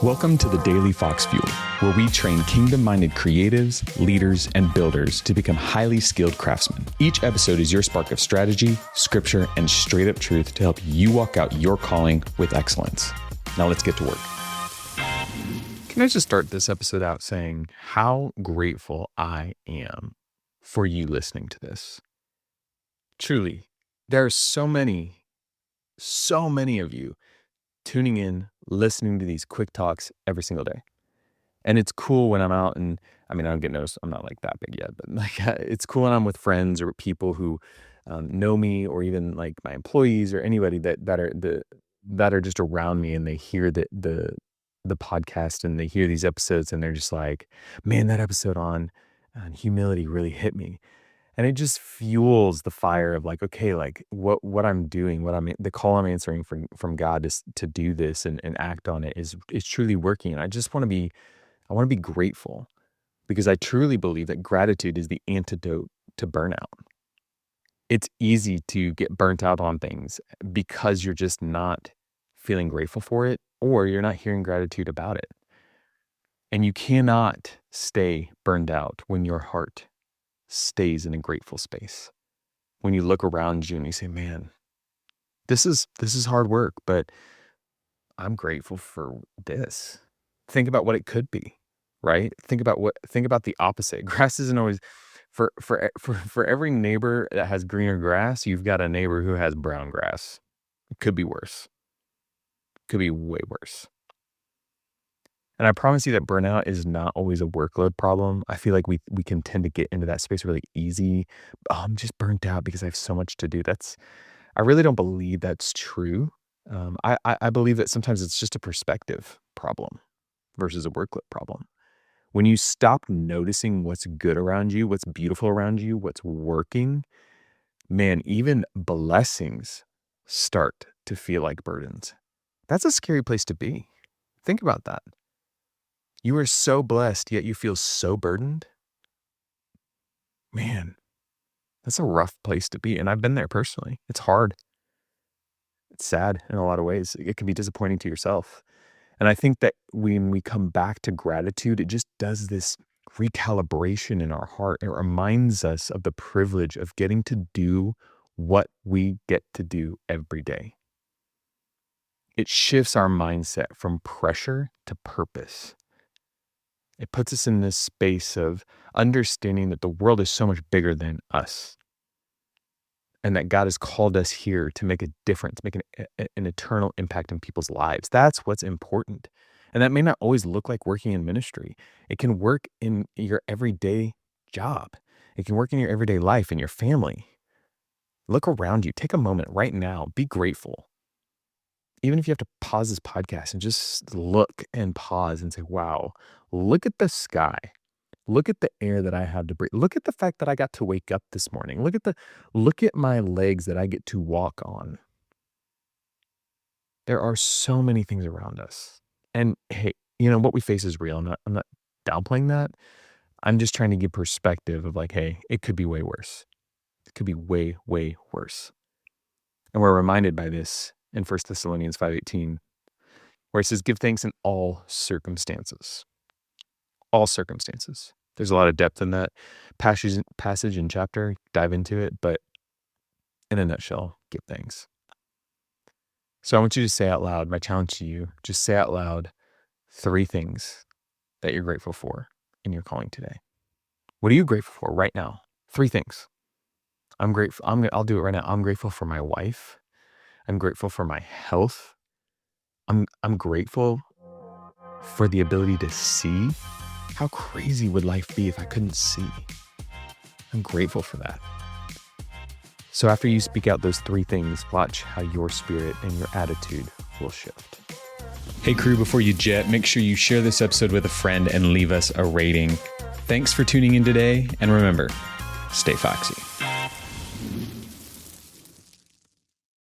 Welcome to the Daily Fox Fuel, where we train kingdom-minded creatives, leaders, and builders to become highly skilled craftsmen. Each episode is your spark of strategy, scripture, and straight-up truth to help you walk out your calling with excellence. Now let's get to work. Can I just start this episode out saying how grateful I am for you listening to this? Truly, there are so many of you tuning in, listening to these quick talks every single day. And it's cool when I'm out and, I don't get noticed. I'm not like that big yet, but it's cool when I'm with friends or people who know me, or even like my employees or anybody that are just around me, and they hear the podcast and they hear these episodes and they're just like, man, that episode on humility really hit me. And it just fuels the fire of like, okay, like what I'm doing, the call I'm answering from God is to do this and act on it is truly working. And I want to be grateful, because I truly believe that gratitude is the antidote to burnout. It's easy to get burnt out on things because you're just not feeling grateful for it, or you're not hearing gratitude about it. And you cannot stay burned out when your heart stays in a grateful space. When you look around you and you say, man, this is hard work, but I'm grateful for this. Think about what it could be, right? Think about the opposite. Grass isn't always for every neighbor that has greener grass, you've got a neighbor who has brown grass. It could be worse. Could be way worse. And I promise you that burnout is not always a workload problem. I feel like we can tend to get into that space really easy. Oh, I'm just burnt out because I have so much to do. I really don't believe that's true. I believe that sometimes it's just a perspective problem versus a workload problem. When you stop noticing what's good around you, what's beautiful around you, what's working, man, even blessings start to feel like burdens. That's a scary place to be. Think about that. You are so blessed, yet you feel so burdened. Man, that's a rough place to be. And I've been there personally. It's hard. It's sad in a lot of ways. It can be disappointing to yourself. And I think that when we come back to gratitude, it just does this recalibration in our heart. It reminds us of the privilege of getting to do what we get to do every day. It shifts our mindset from pressure to purpose. It puts us in this space of understanding that the world is so much bigger than us, and that God has called us here to make a difference, make an eternal impact in people's lives. That's what's important. And that may not always look like working in ministry. It can work in your everyday job. It can work in your everyday life, in your family. Look around you. Take a moment right now. Be grateful. Even if you have to pause this podcast and just look and pause and say, wow, look at the sky. Look at the air that I have to breathe. Look at the fact that I got to wake up this morning. Look at my legs that I get to walk on. There are so many things around us. And hey, what we face is real. I'm not downplaying that. I'm just trying to give perspective of like, hey, it could be way worse. It could be way, way worse. And we're reminded by this in 1 Thessalonians 5:18, where it says, give thanks in all circumstances. All circumstances. There's a lot of depth in that passage and chapter. Dive into it, but in a nutshell, give thanks. So I want you to say out loud, my challenge to you, just say out loud 3 things that you're grateful for in your calling today. What are you grateful for right now? 3 things. I'm grateful. I'll do it right now. I'm grateful for my wife. I'm grateful for my health. I'm grateful for the ability to see. How crazy would life be if I couldn't see? I'm grateful for that. So after you speak out those 3 things, watch how your spirit and your attitude will shift. Hey crew, before you jet, make sure you share this episode with a friend and leave us a rating. Thanks for tuning in today. And remember, stay foxy.